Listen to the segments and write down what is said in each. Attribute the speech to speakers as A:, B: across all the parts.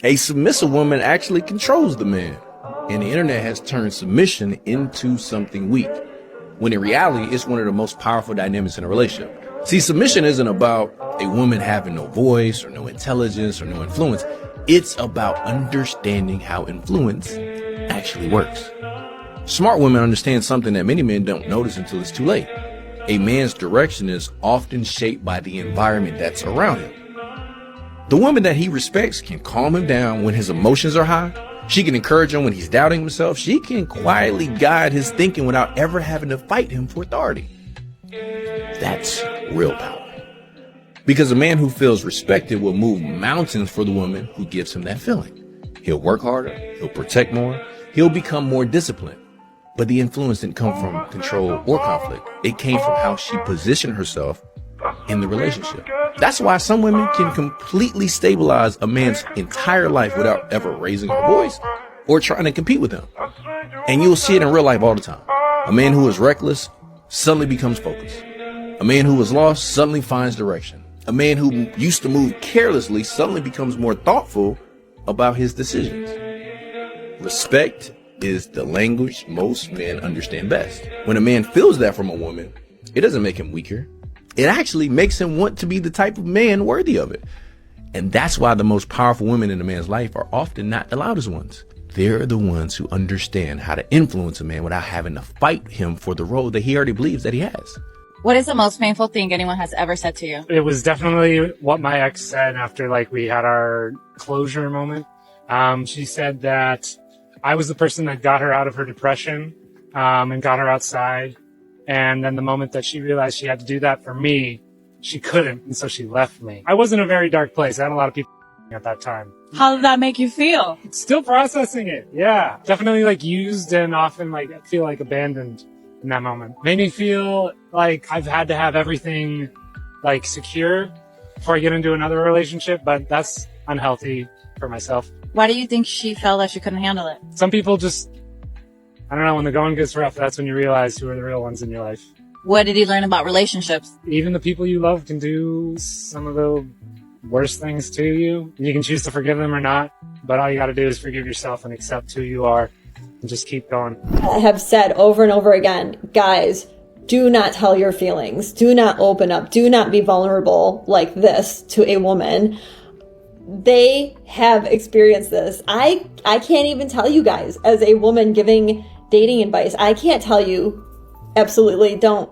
A: A submissive woman actually controls the man, and the internet has turned submission into something weak, when in reality, it's one of the most powerful dynamics in a relationship. See, submission isn't about a woman having no voice or no intelligence or no influence. It's about understanding how influence actually works. Smart women understand something that many men don't notice until it's too late. A man's direction is often shaped by the environment that's around him. The woman that he respects can calm him down when his emotions are high. She can encourage him when he's doubting himself. She can quietly guide his thinking without ever having to fight him for authority. That's real power. Because a man who feels respected will move mountains for the woman who gives him that feeling. He'll work harder, he'll protect more, he'll become more disciplined. But the influence didn't come from control or conflict. It came from how she positioned herself in the relationship. That's why some women can completely stabilize a man's entire life without ever raising her voice or trying to compete with him. And you'll see it in real life all the time. A man who is reckless suddenly becomes focused. A man who is lost suddenly finds direction. A man who used to move carelessly suddenly becomes more thoughtful about his decisions. Respect is the language most men understand best. When a man feels that from a woman, it doesn't make him weaker. It actually makes him want to be the type of man worthy of it. And that's why the most powerful women in a man's life are often not the loudest ones. They're the ones who understand how to influence a man without having to fight him for the role that he already believes that he has.
B: What is the most painful thing anyone has ever said to you?
C: It was definitely what my ex said after we had our closure moment. She said that I was the person that got her out of her depression and got her outside. And then the moment that she realized she had to do that for me, she couldn't. And so she left me. I was in a very dark place. I had a lot of people at that time.
B: How did that make you feel?
C: Still processing it. Yeah. Definitely used and often feel abandoned in that moment. Made me feel like I've had to have everything secure before I get into another relationship, but that's unhealthy for myself.
B: Why do you think she felt like she couldn't handle it?
C: Some people just, I don't know, when the going gets rough, that's when you realize who are the real ones in your life.
B: What did he learn about relationships?
C: Even the people you love can do some of the worst things to you. You can choose to forgive them or not, but all you got to do is forgive yourself and accept who you are and just keep going.
D: I have said over and over again, guys, do not tell your feelings. Do not open up. Do not be vulnerable like this to a woman. They have experienced this. I can't even tell you guys, as a woman giving dating advice, I can't tell you absolutely don't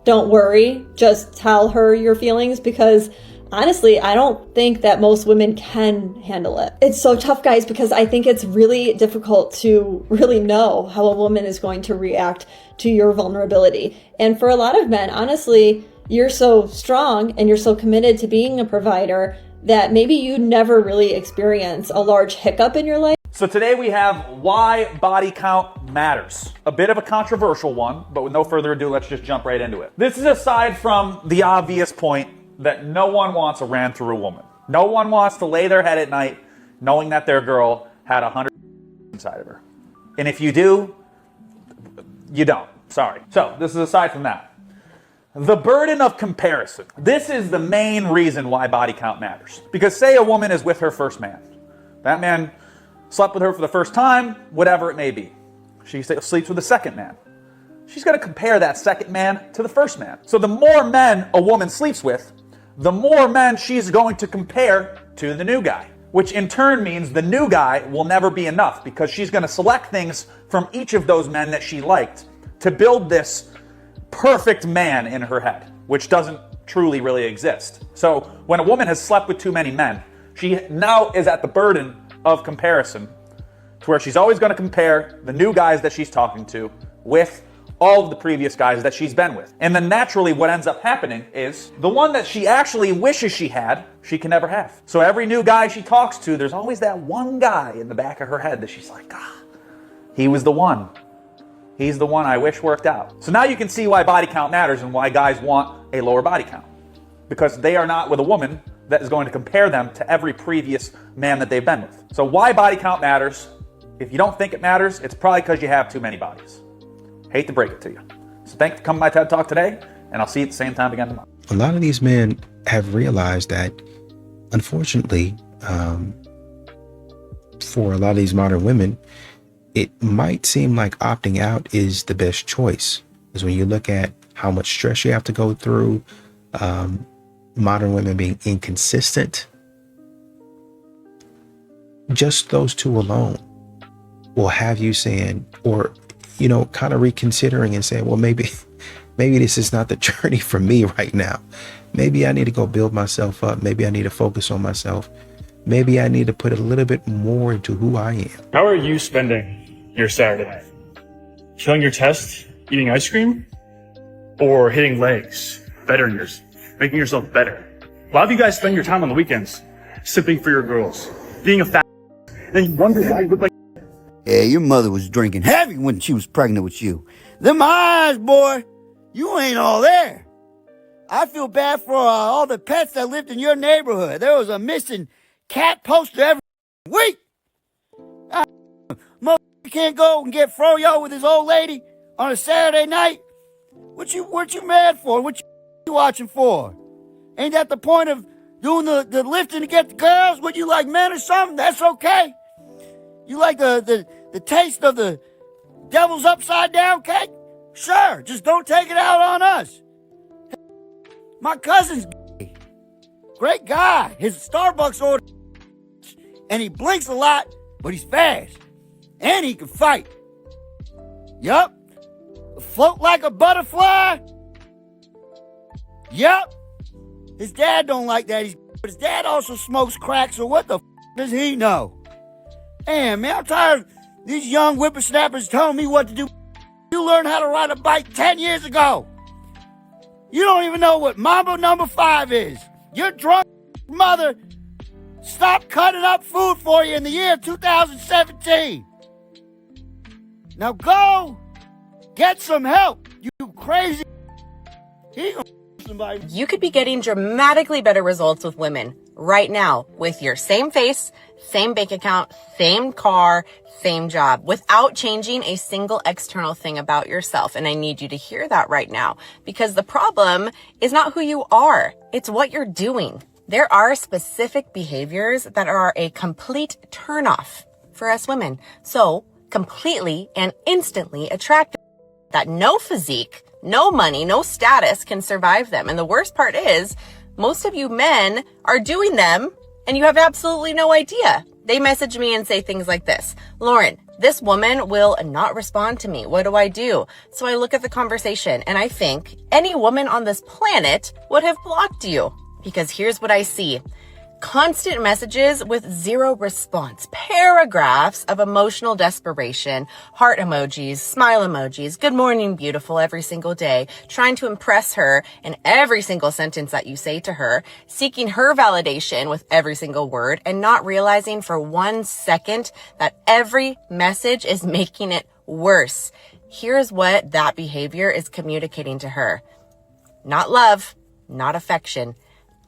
D: worry. Just tell her your feelings, because honestly, I don't think that most women can handle it. It's so tough, guys, because I think it's really difficult to really know how a woman is going to react to your vulnerability. And for a lot of men, honestly, you're so strong and you're so committed to being a provider that maybe you never really experience a large hiccup in your life.
E: So today we have why body count matters. A bit of a controversial one, but with no further ado, let's just jump right into it. This is aside from the obvious point that no one wants a ran through woman. No one wants to lay their head at night knowing that their girl had 100 inside of her. And if you do, you don't. Sorry. So this is aside from that. The burden of comparison. This is the main reason why body count matters. Because say a woman is with her first man. That man slept with her for the first time, whatever it may be. She sleeps with a second man. She's going to compare that second man to the first man. So the more men a woman sleeps with, the more men she's going to compare to the new guy. Which in turn means the new guy will never be enough, because she's going to select things from each of those men that she liked to build this perfect man in her head, which doesn't truly really exist. So when a woman has slept with too many men, she now is at the burden of comparison, to where she's always going to compare the new guys that she's talking to with all of the previous guys that she's been with. And then naturally what ends up happening is the one that she actually wishes she had, she can never have. So every new guy she talks to, there's always that one guy in the back of her head that she's like, he was the one. He's the one I wish worked out. So now you can see why body count matters and why guys want a lower body count. Because they are not with a woman that is going to compare them to every previous man that they've been with. So why body count matters? If you don't think it matters, it's probably because you have too many bodies. Hate to break it to you. So thanks for coming to my TED Talk today, and I'll see you at the same time again tomorrow.
F: A lot of these men have realized that, unfortunately, for a lot of these modern women, it might seem like opting out is the best choice. Because when you look at how much stress you have to go through, modern women being inconsistent, just those two alone will have you saying, or, you know, kind of reconsidering and saying, well, maybe this is not the journey for me right now. Maybe I need to go build myself up. Maybe I need to focus on myself. Maybe I need to put a little bit more into who I am.
G: How are you spending your Saturday night? Killing your test, eating ice cream, or hitting legs, bettering yours, making yourself better? A lot of you guys spend your time on the weekends sipping for your girls, being a fat, and then you wonder why you look like.
H: Yeah, your mother was drinking heavy when she was pregnant with you. Them eyes, boy, you ain't all there. I feel bad for all the pets that lived in your neighborhood. There was a missing cat poster every week. Mother can't go and get froyo with his old lady on a Saturday night. What you mad for? What you watching for? Ain't that the point of doing the lifting to get the girls? Would you like men or something? That's okay. You like the taste of the devil's upside down cake? Sure, just don't take it out on us. My cousin's gay. Great guy. His Starbucks order, and he blinks a lot, but he's fast. And he can fight. Yup. Float like a butterfly. Yup. His dad don't like that. But his dad also smokes crack, so what the does he know? Damn, man, I'm tired of these young whippersnappers telling me what to do. You learned how to ride a bike 10 years ago. You don't even know what Mambo number 5 is. Your drunk mother stopped cutting up food for you in the year 2017. Now go get some help, you crazy. Somebody.
I: You could be getting dramatically better results with women right now with your same face, same bank account, same car, same job, without changing a single external thing about yourself. And I need you to hear that right now, because the problem is not who you are. It's what you're doing. There are specific behaviors that are a complete turnoff for us women. So completely and instantly attractive that no physique, no money, no status can survive them. And the worst part is most of you men are doing them and you have absolutely no idea. They message me and say things like this: Lauren, this woman will not respond to me. What do I do? So I look at the conversation and I think any woman on this planet would have blocked you, because here's what I see. Constant messages with zero response, paragraphs of emotional desperation, heart emojis, smile emojis, good morning, beautiful every single day, trying to impress her in every single sentence that you say to her, seeking her validation with every single word, and not realizing for 1 second that every message is making it worse. Here's what that behavior is communicating to her. Not love, not affection.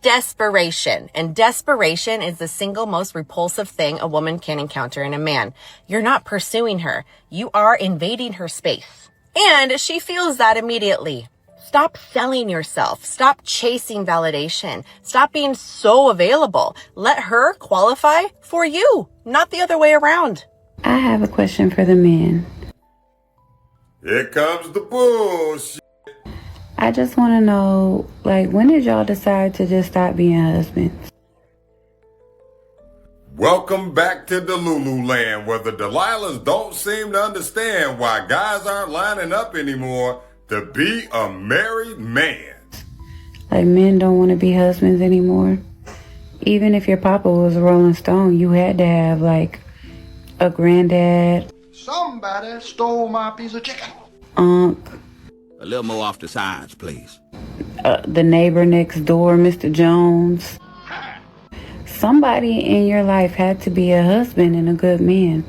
I: Desperation. And desperation is the single most repulsive thing a woman can encounter in a man. You're not pursuing her. You are invading her space. And she feels that immediately. Stop selling yourself. Stop chasing validation. Stop being so available. Let her qualify for you, not the other way around.
J: I have a question for the men.
K: Here comes the bullshit.
J: I just want to know, like, when did y'all decide to just stop being husbands?
K: Welcome back to Delulu land, where the Delilahs don't seem to understand why guys aren't lining up anymore to be a married man.
J: Like, men don't want to be husbands anymore? Even if your papa was a Rolling Stone, you had to have, like, a granddad.
L: Somebody stole my piece of chicken.
J: Unc.
M: A little more off the sides, please.
J: The neighbor next door, Mr. Jones. Somebody in your life had to be a husband and a good man.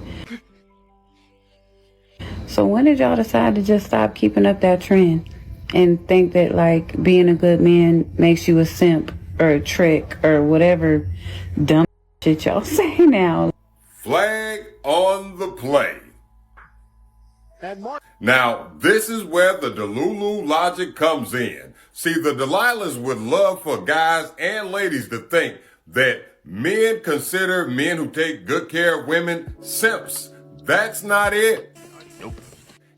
J: So when did y'all decide to just stop keeping up that trend and think that, like, being a good man makes you a simp or a trick or whatever dumb shit y'all say now?
K: Flag on the play. Now, this is where the Delulu logic comes in. See, the Delilahs would love for guys and ladies to think that Men consider men who take good care of women simps. That's not it.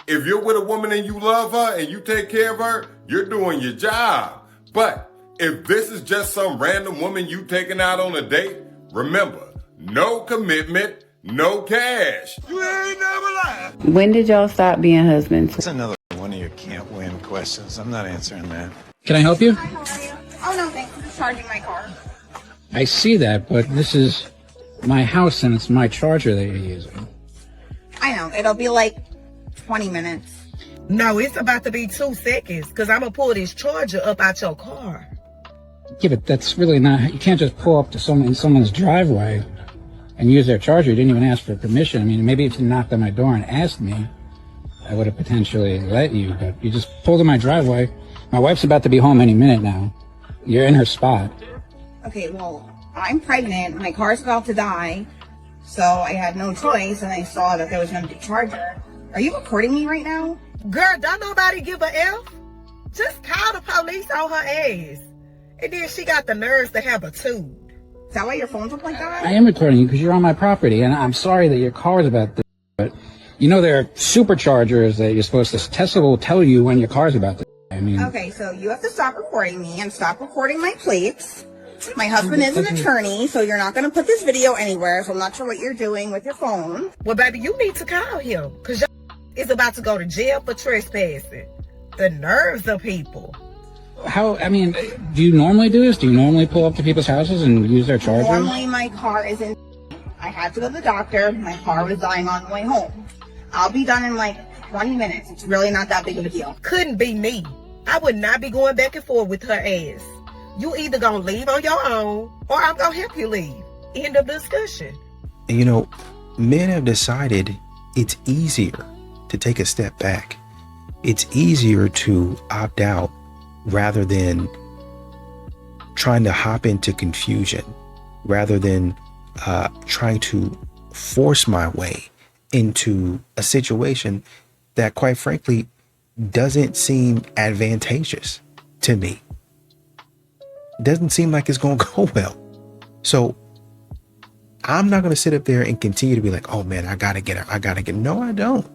K: If you're with a woman and you love her and you take care of her, you're doing your job. But if this is just some random woman you taking out on a date, remember, no commitment, no cash. You ain't never lied.
J: When did y'all stop being husbands?
N: That's another one of your can't win questions. I'm not answering that.
O: Can I help you?
P: Hi, how are you? Oh, no, thanks. I'm just charging my car.
O: I see that, but this is my house and it's my charger that you're using.
P: I know. It'll be like 20 minutes.
Q: No, it's about to be 2 seconds because I'm going to pull this charger up out your car.
O: Yeah, but that's really not, you can't just pull up to someone in someone's driveway and use their charger. You didn't even ask for permission. I mean, maybe if you knocked on my door and asked me, I would have potentially let you, but you just pulled in my driveway. My wife's about to be home any minute now. You're in her spot.
P: Okay, well, I'm pregnant. My car's about to die. So I had no choice and I saw that there was an empty charger. Are you recording me right now?
Q: Girl, don't nobody give a F. Just call the police on her ass. And then she got the nerves to have a tooth.
P: Is that why your phone's up like that?
O: I am recording you because you're on my property, and I'm sorry that your car is about to, but you know there are superchargers that you're supposed to, Tesla will tell you when your car's about to. I mean.
P: Okay, so you have to stop recording me and stop recording my plates. My husband is an attorney, so you're not going to put this video anywhere, so I'm not sure what you're doing with your phone.
Q: Well, baby, you need to call him because is about to go to jail for trespassing. The nerves of people.
O: How, I mean, do you normally do this? Do you normally pull up to people's houses and use their chargers?
P: Normally my car is in. I had to go to the doctor. My car was dying on the way home. I'll be done in like 20 minutes. It's really not that big of a deal.
Q: Couldn't be me. I would not be going back and forth with her ass. You either gonna leave on your own or I'm gonna help you leave. End of discussion.
F: You know, men have decided it's easier to take a step back. It's easier to opt out rather than trying to hop into confusion, rather than trying to force my way into a situation that, quite frankly, doesn't seem advantageous to me. It doesn't seem like it's going to go well. So I'm not going to sit up there and continue to be like, oh man, I got to get her. I got to get her. No, I don't.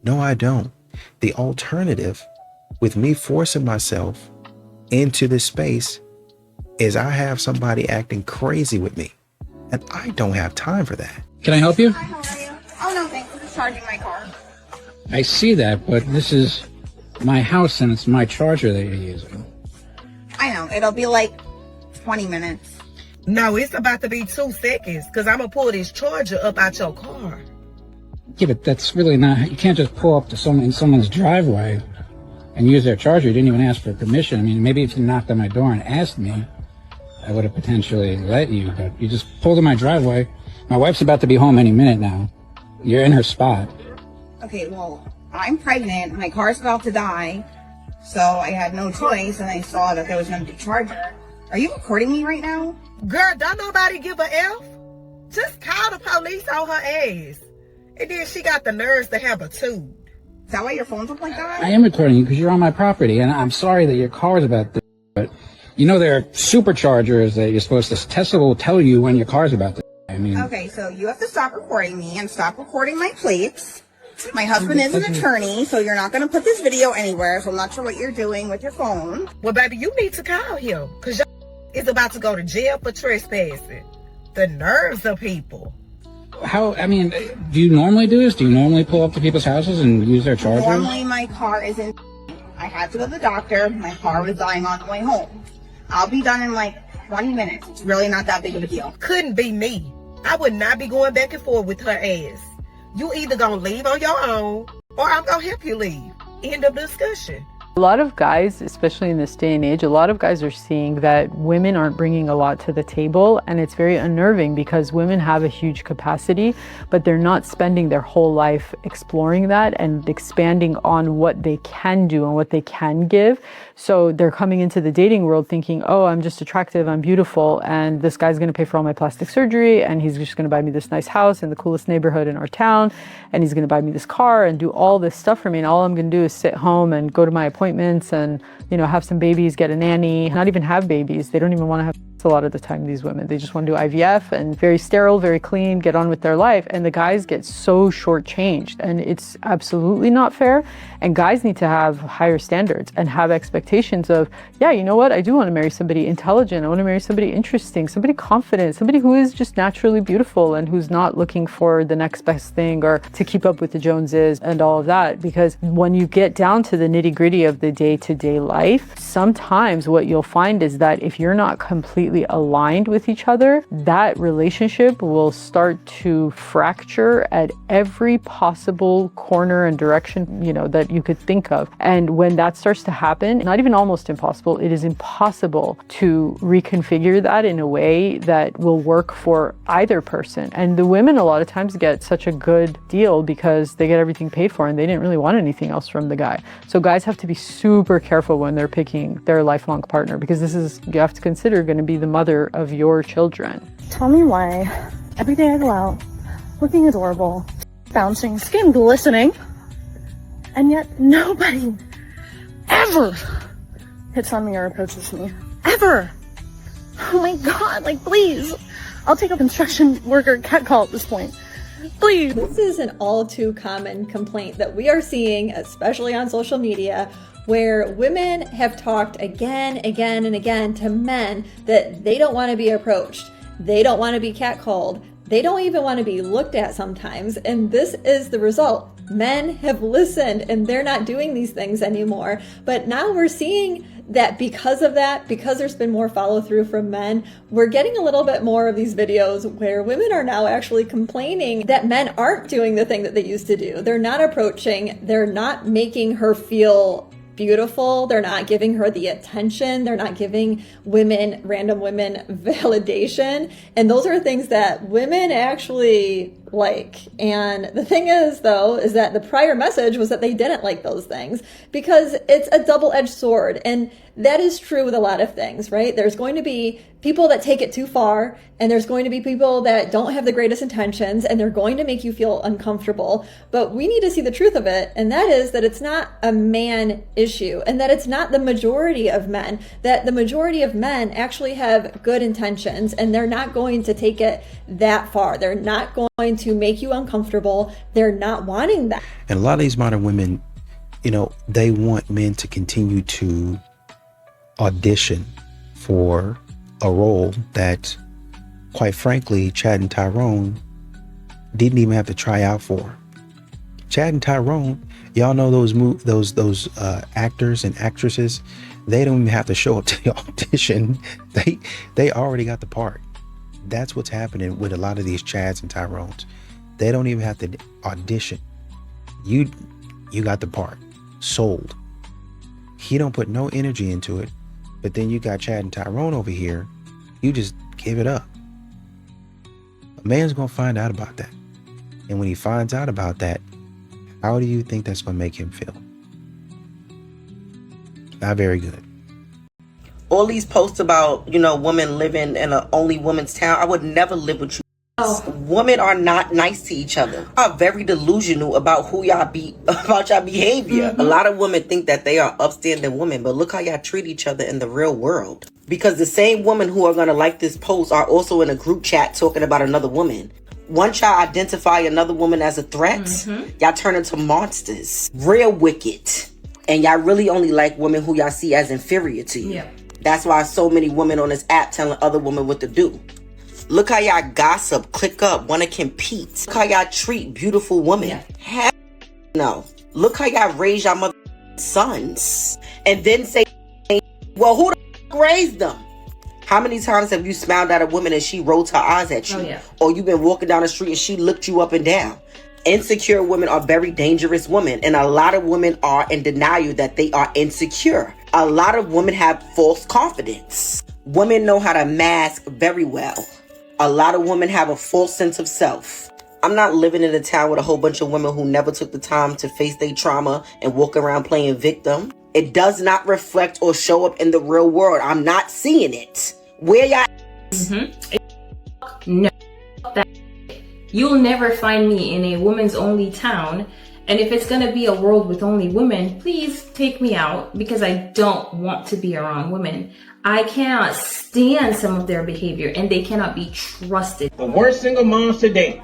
F: No, I don't. The alternative with me forcing myself into this space is I have somebody acting crazy with me, and I don't have time for that.
O: Can I help you?
P: Hi, how are you? Oh, no, thanks. I'm just charging my car.
O: I see that, but this is my house and it's my charger that you're using.
P: I know. It'll be like 20 minutes.
Q: No, it's about to be 2 seconds because I'm going to pull this charger up out your car.
O: Yeah, but that's really not, you can't just pull up to someone in someone's driveway and use their charger. You didn't even ask for permission. I mean, maybe if you knocked on my door and asked me, I would have potentially let you, but you just pulled in my driveway. My wife's about to be home any minute now. You're in her spot.
P: Okay, well, I'm pregnant. My car's about to die. So I had no choice and I saw that there was an empty charger. Are you recording me right now?
Q: Girl, don't nobody give a F. Just call the police on her ass. And then she got the nerves to have a tooth.
P: Is that why your phone's up like that?
O: I am recording you because you're on my property, and I'm sorry that your car is about to, but you know there are superchargers that you're supposed to, Tesla will tell you when your car's about to. I mean.
P: Okay, so you have to stop recording me and stop recording my plates. My husband is an attorney, so you're not going to put this video anywhere, so I'm not sure what you're doing with your phone.
Q: Well, baby, you need to call him because is about to go to jail for trespassing. The nerves of people.
O: How, I mean, do you normally do this? Do you normally pull up to people's houses and use their charger?
P: Normally my car is in. I had to go to the doctor. My car was dying on the way home. I'll be done in like 20 minutes. It's really not that big of a deal.
Q: Couldn't be me. I would not be going back and forth with her ass. You either gonna leave on your own or I'm gonna help you leave. End of discussion.
R: A lot of guys, especially in this day and age, a lot of guys are seeing that women aren't bringing a lot to the table, and it's very unnerving because women have a huge capacity, but they're not spending their whole life exploring that and expanding on what they can do and what they can give. So they're coming into the dating world thinking, oh, I'm just attractive, I'm beautiful, and this guy's going to pay for all my plastic surgery, and he's just going to buy me this nice house in the coolest neighborhood in our town, and he's going to buy me this car and do all this stuff for me, and all I'm going to do is sit home and go to my appointments and, you know, have some babies, get a nanny, not even have babies. They don't even want to have a lot of the time, these women. They just want to do IVF and very sterile, very clean, get on with their life. And the guys get so shortchanged. And it's absolutely not fair. And guys need to have higher standards and have expectations of, yeah, you know what? I do want to marry somebody intelligent. I want to marry somebody interesting, somebody confident, somebody who is just naturally beautiful and who's not looking for the next best thing or to keep up with the Joneses and all of that. Because when you get down to the nitty-gritty of the day-to-day life, sometimes what you'll find is that if you're not completely aligned with each other, that relationship will start to fracture at every possible corner and direction, you know, that you could think of. And when that starts to happen, not even almost impossible, it is impossible to reconfigure that in a way that will work for either person. And the women a lot of times get such a good deal because they get everything paid for and they didn't really want anything else from the guy. So guys have to be super careful when they're picking their lifelong partner, because this is, you have to consider, going to be the mother of your children.
S: Tell me why every day I go out looking adorable, bouncing, skin glistening, and yet nobody ever hits on me or approaches me. Ever. Oh my God, like please. I'll take a construction worker catcall at this point. Please.
D: This is an all too common complaint that we are seeing, especially on social media, where women have talked again and again to men that they don't want to be approached. They don't want to be catcalled. They don't even want to be looked at sometimes. And this is the result. Men have listened and they're not doing these things anymore. But now we're seeing that because of that, because there's been more follow through from men, we're getting a little bit more of these videos where women are now actually complaining that men aren't doing the thing that they used to do. They're not approaching, they're not making her feel beautiful, they're not giving her the attention, they're not giving women, random women, validation. And those are things that women actually like. And the thing is, though, is that the prior message was that they didn't like those things, because it's a double-edged sword. And that is true with a lot of things, right? There's going to be people that take it too far, and there's going to be people that don't have the greatest intentions, and they're going to make you feel uncomfortable. But we need to see the truth of it, and that is that it's not a man issue, and that it's not the majority of men, that the majority of men actually have good intentions, and they're not going to take it that far. They're not going to make you uncomfortable. They're not wanting that.
F: And a lot of these modern women, you know, they want men to continue to audition for a role that, quite frankly, Chad and Tyrone didn't even have to try out for. Chad and Tyrone, y'all know those actors and actresses, they don't even have to show up to the audition. They already got the part. That's what's happening with a lot of these Chads and Tyrones. They don't even have to audition. You got the part. Sold. He don't put no energy into it. But then you got Chad and Tyrone over here. You just give it up. A man's gonna find out about that. And when he finds out about that, how do you think that's gonna make him feel? Not very good.
T: All these posts about, you know, women living in an only woman's town, I would never live with you. Women are not nice to each other. Are very delusional about who y'all be, about y'all behavior. A lot of women think that they are upstanding women, but look how y'all treat each other in the real world. Because the same women who are gonna like this post are also in a group chat talking about another woman. Once y'all identify another woman as a threat, y'all turn into monsters. Real wicked. And y'all really only like women who y'all see as inferior to you. Yeah. That's why so many women on this app telling other women what to do. Look how y'all gossip, click up, want to compete. Look how y'all treat beautiful women. Hell no. Look how y'all raise y'all mother sons. And then say, well, who the f raised them? How many times have you smiled at a woman and she rolled her eyes at you? Oh, yeah. Or you've been walking down the street and she looked you up and down? Insecure women are very dangerous women. And a lot of women are in denial that they are insecure. A lot of women have false confidence. Women know how to mask very well. A lot of women have a false sense of self. I'm not living in a town with a whole bunch of women who never took the time to face their trauma and walk around playing victim. It does not reflect or show up in the real world. I'm not seeing it. Where y'all?
U: No. You'll never find me in a women's only town. And if it's going to be a world with only women, please take me out, because I don't want to be around women. I cannot stand some of their behavior, and they cannot be trusted.
A: The worst single moms today.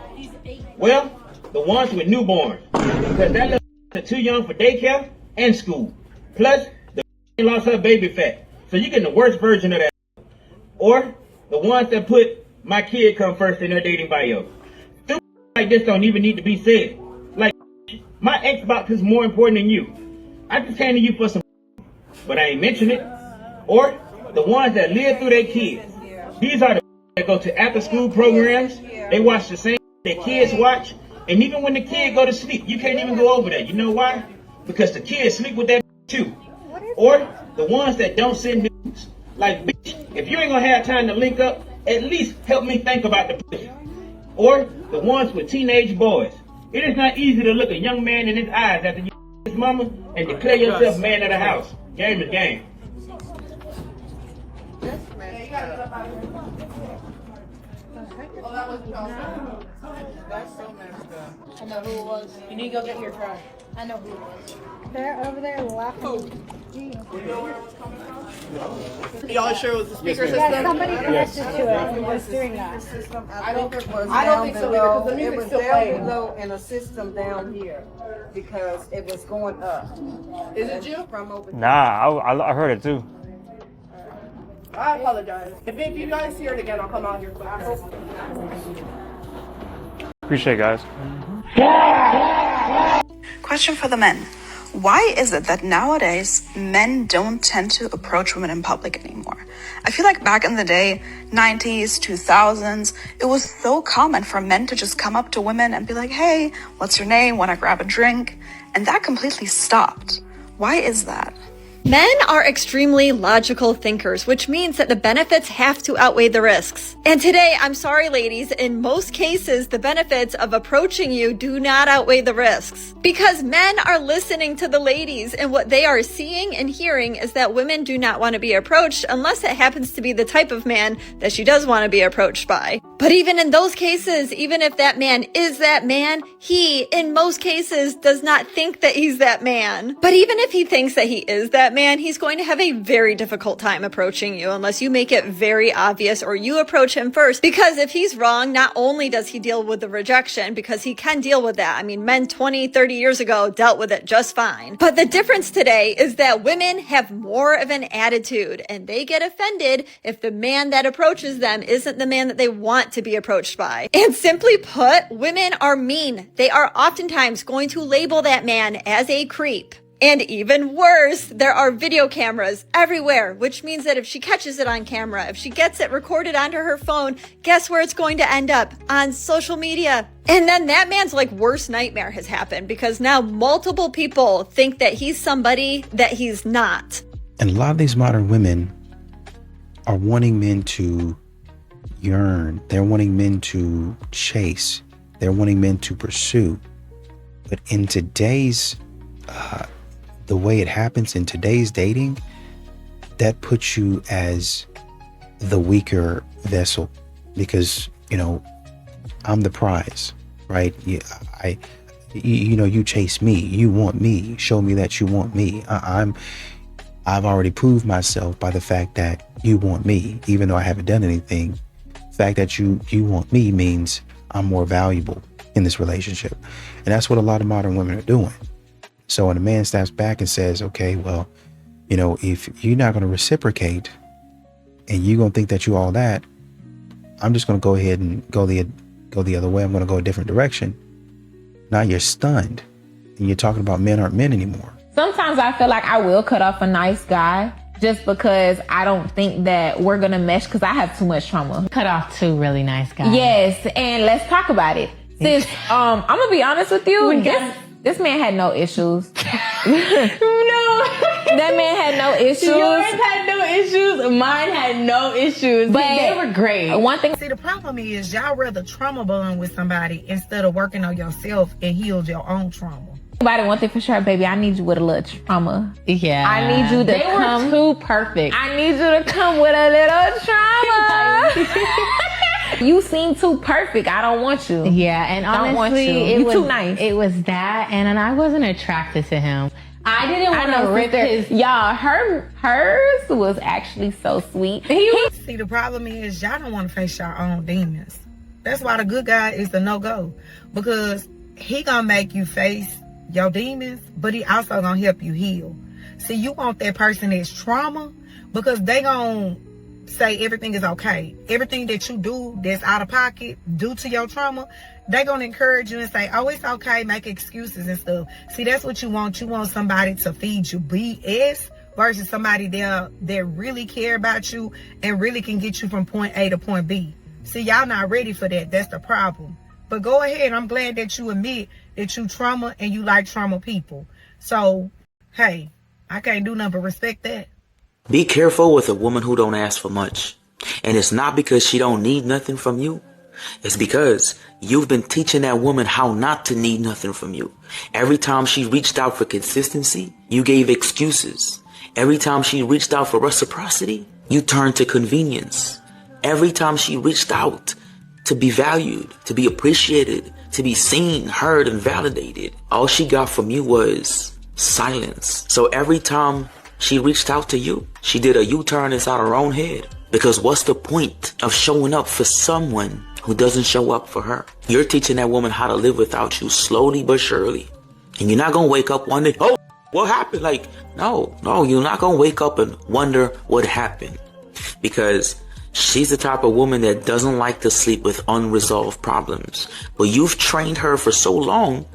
A: Well, the ones with newborns. Because that little is too young for daycare and school. Plus, the lost her baby fat. So you're getting the worst version of that. Or the ones that put my kid come first in their dating bio. Stupid like this don't even need to be said. Like, my Xbox is more important than you. I just came to you for some, but I ain't mention it. Or the ones that live through their kids. These are the that go to after school programs. They watch the same their kids watch. And even when the kid go to sleep, you can't even go over that. You know why? Because the kids sleep with that too. Or the ones that don't send news. Like, bitch, if you ain't gonna have time to link up, at least help me think about the pussy. Or the ones with teenage boys. It is not easy to look a young man in his eyes after you his mama and declare yourself man of the house. Game is game.
V: That's so messed up. I know who it was. You need to go get your trash. I know who it was. They're over there laughing.
Q: Y'all sure it was the speaker system?
V: Yeah, somebody connected to it and was doing that.
Q: I don't think so
V: down
Q: either,
V: below.
Q: because the
V: It
Q: music's
V: was
Q: still
V: down
Q: playing.
V: below and a system down here because it was going up.
Q: Is it you?
V: From over
W: Nah, I heard it too.
Q: I apologize. If you guys hear it again, I'll come out here. But I hope.
W: Appreciate it, guys.
X: Question for the men. Why is it that nowadays men don't tend to approach women in public anymore? I feel like back in the day, 90s, 2000s, it was so common for men to just come up to women and be like, hey, what's your name? Want to grab a drink? And that completely stopped. Why is that?
D: Men are extremely logical thinkers, which means that the benefits have to outweigh the risks. And today, I'm sorry ladies, in most cases, the benefits of approaching you do not outweigh the risks. Because men are listening to the ladies, and what they are seeing and hearing is that women do not want to be approached unless it happens to be the type of man that she does want to be approached by. But even in those cases, even if that man is that man, he, in most cases, does not think that he's that man. But even if he thinks that he is that man, he's going to have a very difficult time approaching you unless you make it very obvious or you approach him first. Because if he's wrong, not only does he deal with the rejection, because he can deal with that. I mean, men 20, 30 years ago dealt with it just fine. But the difference today is that women have more of an attitude and they get offended if the man that approaches them isn't the man that they want to be approached by. And simply put, women are mean. They are oftentimes going to label that man as a creep. And even worse, there are video cameras everywhere, which means that if she catches it on camera, if she gets it recorded onto her phone, guess where it's going to end up? On social media. And then that man's worst nightmare has happened because now multiple people think that he's somebody that he's not.
F: And a lot of these modern women are wanting men to yearn. They're wanting men to chase. They're wanting men to pursue. But in today's the way it happens in today's dating, that puts you as the weaker vessel because, I'm the prize, right? You chase me, you want me, show me that you want me. I've already proved myself by the fact that you want me, even though I haven't done anything. The fact that you want me means I'm more valuable in this relationship. And that's what a lot of modern women are doing. So when a man steps back and says, okay, well, if you're not going to reciprocate and you're going to think that you all that, I'm just going to go ahead and go the other way. I'm going to go a different direction. Now you're stunned and you're talking about men aren't men anymore.
Y: Sometimes I feel like I will cut off a nice guy just because I don't think that we're going to mesh because I have too much trauma.
Z: Cut off two really nice guys.
Y: Yes, and let's talk about it. Sis, I'm going to be honest with you. This man had no issues.
Z: No.
Y: That man had no issues.
Z: Yours had no issues. Mine had no issues. But they were great.
Y: One thing.
Q: See, the problem is y'all rather trauma bond with somebody instead of working on yourself and heal your own trauma.
Y: But one thing for sure, baby, I need you with a little trauma.
Z: Yeah.
Y: I need you to come.
Z: They were too perfect.
Y: I need you to come with a little trauma. You seem too perfect. I don't want you.
Z: Yeah, and honestly,
Y: you too nice.
Z: It was that, and I wasn't attracted to him.
Y: I didn't want to rip his. Y'all, hers was actually so sweet.
Q: See, the problem is y'all don't want to face your own demons. That's why the good guy is the no-go. Because he gonna make you face your demons, but he also gonna help you heal. See, you want that person that's trauma, because they gonna say everything is okay. Everything that you do that's out of pocket due to your trauma, they gonna encourage you and say, oh, it's okay, make excuses and stuff. See, that's what you want. You want somebody to feed you BS versus somebody that really care about you and really can get you from point A to point B. See, y'all not ready for that. That's the problem. But go ahead. I'm glad that you admit that you trauma and you like trauma people. So, hey, I can't do nothing but respect that.
B: Be careful with a woman who don't ask for much. And it's not because she don't need nothing from you. It's because you've been teaching that woman how not to need nothing from you. Every time she reached out for consistency, you gave excuses. Every time she reached out for reciprocity, you turned to convenience. Every time she reached out to be valued, to be appreciated, to be seen, heard, and validated, all she got from you was silence. So every time she reached out to you, she did a U-turn inside her own head. Because what's the point of showing up for someone who doesn't show up for her? You're teaching that woman how to live without you slowly but surely. And you're not going to wake up one day, oh, what happened? Like, no, you're not going to wake up and wonder what happened. Because she's the type of woman that doesn't like to sleep with unresolved problems. But you've trained her for so long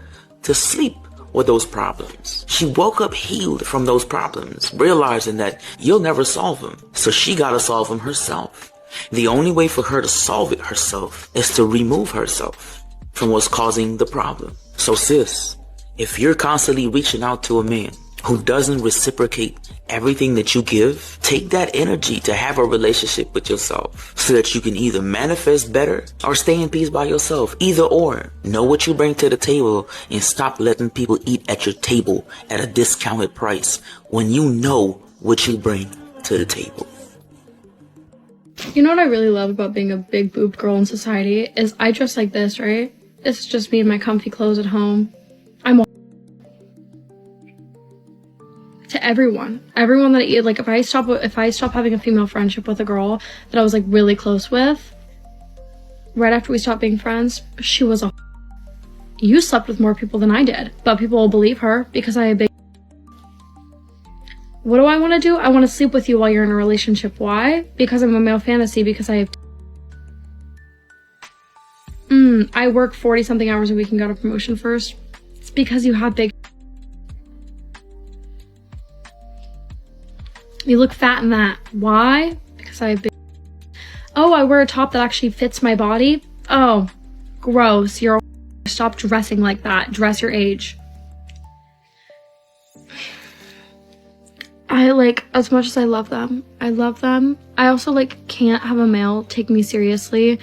B: to sleep with those problems. She woke up healed from those problems, realizing that you'll never solve them. So she gotta solve them herself. The only way for her to solve it herself is to remove herself from what's causing the problem. So sis, if you're constantly reaching out to a man who doesn't reciprocate everything that you give, take that energy to have a relationship with yourself so that you can either manifest better or stay in peace by yourself. Either or. Know what you bring to the table and stop letting people eat at your table at a discounted price when you know what you bring to the table.
S: You know what I really love about being a big boobed girl in society is I dress like this, right? It's just me in my comfy clothes at home. I'm to everyone that like if I stop having a female friendship with a girl that I was like really close with, right after we stopped being friends, she was a you slept with more people than I did, but people will believe her because I have big. What do I want to do? I want to sleep with you while you're in a relationship. Why? Because I'm a male fantasy, because I have I work 40 something hours a week and got a promotion first. It's because you have big. You look fat in that. Why? Because I have big. Oh, I wear a top that actually fits my body. Oh, gross. You're a. Stop dressing like that. Dress your age. I like, as much as I love them, I also like can't have a male take me seriously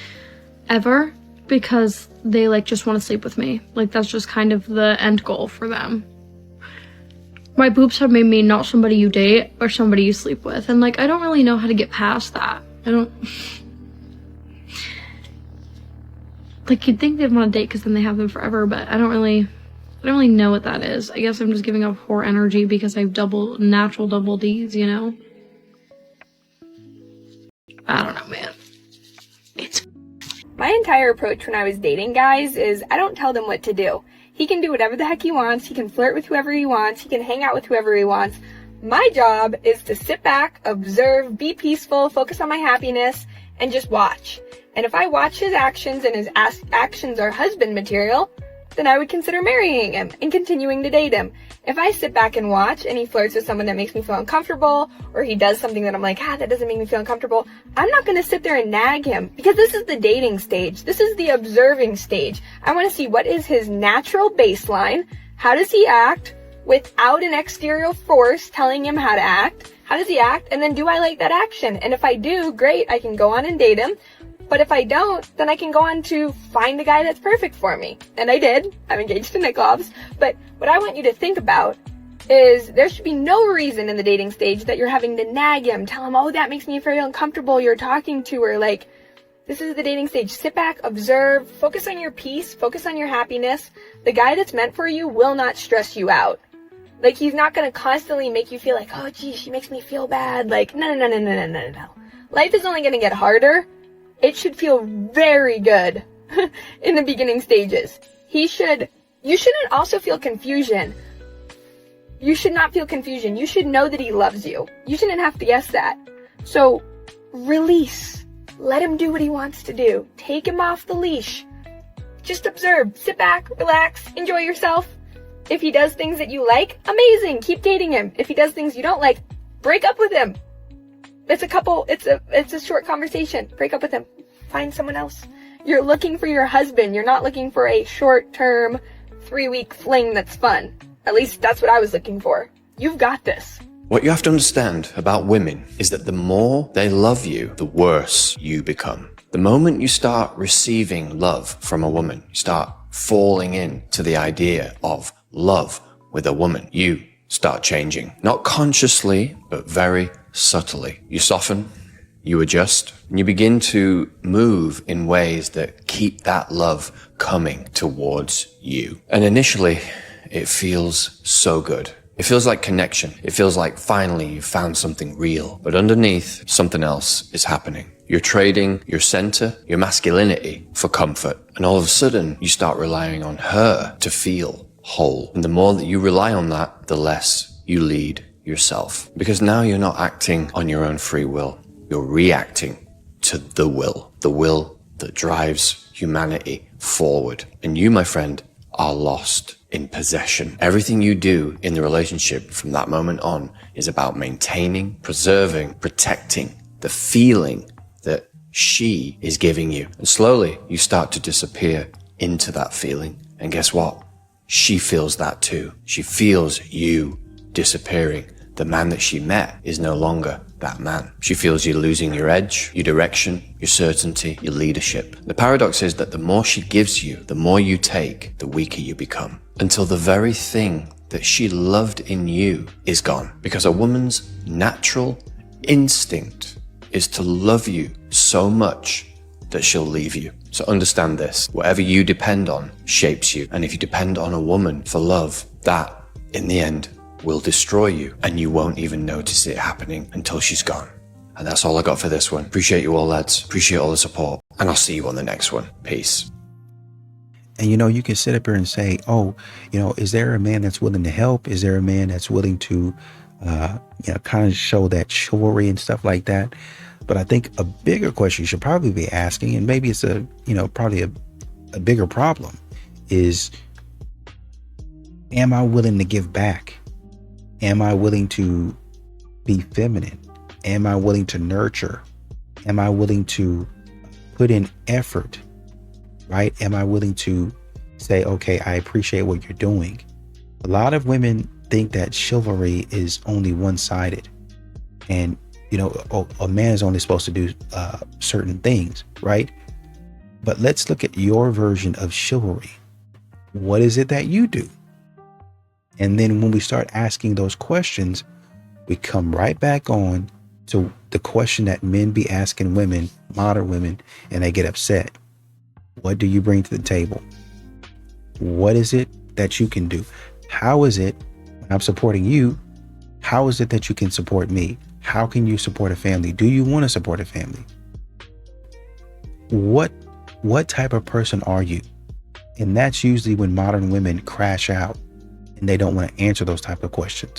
S: ever because they like just want to sleep with me. Like that's just kind of the end goal for them. My boobs have made me not somebody you date or somebody you sleep with. And like, I don't really know how to get past that. Like you'd think they'd want to date because then they have them forever, but I don't really know what that is. I guess I'm just giving off whore energy because I have natural double D's, you know? I don't know, man.
C: My entire approach when I was dating guys is I don't tell them what to do. He can do whatever the heck he wants. He can flirt with whoever he wants. He can hang out with whoever he wants. My job is to sit back, observe, be peaceful, focus on my happiness, and just watch. And if I watch his actions and his actions are husband material, then I would consider marrying him and continuing to date him. If I sit back and watch and he flirts with someone that makes me feel uncomfortable, or he does something that I'm like, that doesn't make me feel uncomfortable, I'm not going to sit there and nag him, because this is the dating stage. This is the observing stage. I want to see what is his natural baseline. How does he act without an exterior force telling him how to act? How does he act? And then do I like that action? And if I do, great, I can go on and date him. But if I don't, then I can go on to find a guy that's perfect for me. And I did. I'm engaged to Nicholas. But what I want you to think about is there should be no reason in the dating stage that you're having to nag him, tell him, that makes me very uncomfortable, you're talking to her. Like, this is the dating stage. Sit back, observe, focus on your peace, focus on your happiness. The guy that's meant for you will not stress you out. Like, he's not going to constantly make you feel like, oh, gee, she makes me feel bad. Like, no. Life is only going to get harder. It should feel very good in the beginning stages. You shouldn't also feel confusion. You should not feel confusion. You should know that he loves you. You shouldn't have to guess that. So, release. Let him do what he wants to do. Take him off the leash. Just observe. Sit back, relax, enjoy yourself. If he does things that you like, amazing. Keep dating him. If he does things you don't like, break up with him. It's a short conversation. Break up with him. Find someone else. You're looking for your husband. You're not looking for a short-term, 3-week fling that's fun. At least that's what I was looking for. You've got this.
E: What you have to understand about women is that the more they love you, the worse you become. The moment you start receiving love from a woman, you start falling into the idea of love with a woman, you start changing. Not consciously, but very subtly. You soften, you adjust, and you begin to move in ways that keep that love coming towards you. And initially, it feels so good. It feels like connection. It feels like finally you found something real. But underneath, something else is happening. You're trading your center, your masculinity, for comfort. And all of a sudden, you start relying on her to feel whole. And the more that you rely on that, the less you lead yourself. Because now you're not acting on your own free will. You're reacting to the will that drives humanity forward. And you, my friend, are lost in possession. Everything you do in the relationship from that moment on is about maintaining, preserving, protecting the feeling that she is giving you. And slowly you start to disappear into that feeling. And guess what? She feels that too. She feels you disappearing. The man that she met is no longer that man. She feels you losing your edge, your direction, your certainty, your leadership. The paradox is that the more she gives you, the more you take, the weaker you become. Until the very thing that she loved in you is gone. Because a woman's natural instinct is to love you so much that she'll leave you. So understand this. Whatever you depend on shapes you. And if you depend on a woman for love, that, in the end, will destroy you. And you won't even notice it happening until she's gone. And that's all I got for this one. Appreciate you all, lads. Appreciate all the support. And I'll see you on the next one. Peace.
F: And, you can sit up here and say, oh, is there a man that's willing to help? Is there a man that's willing to, kind of show that chivalry and stuff like that? But I think a bigger question you should probably be asking, and maybe it's probably a bigger problem, is, am I willing to give back? Am I willing to be feminine? Am I willing to nurture? Am I willing to put in effort? Right? Am I willing to say, okay, I appreciate what you're doing? A lot of women think that chivalry is only one-sided. And, a man is only supposed to do certain things, right? But let's look at your version of chivalry. What is it that you do? And then when we start asking those questions, we come right back on to the question that men be asking women, modern women, and they get upset. What do you bring to the table? What is it that you can do? How is it when I'm supporting you? How is it that you can support me? How can you support a family? Do you want to support a family? What type of person are you? And that's usually when modern women crash out and they don't want to answer those type of questions.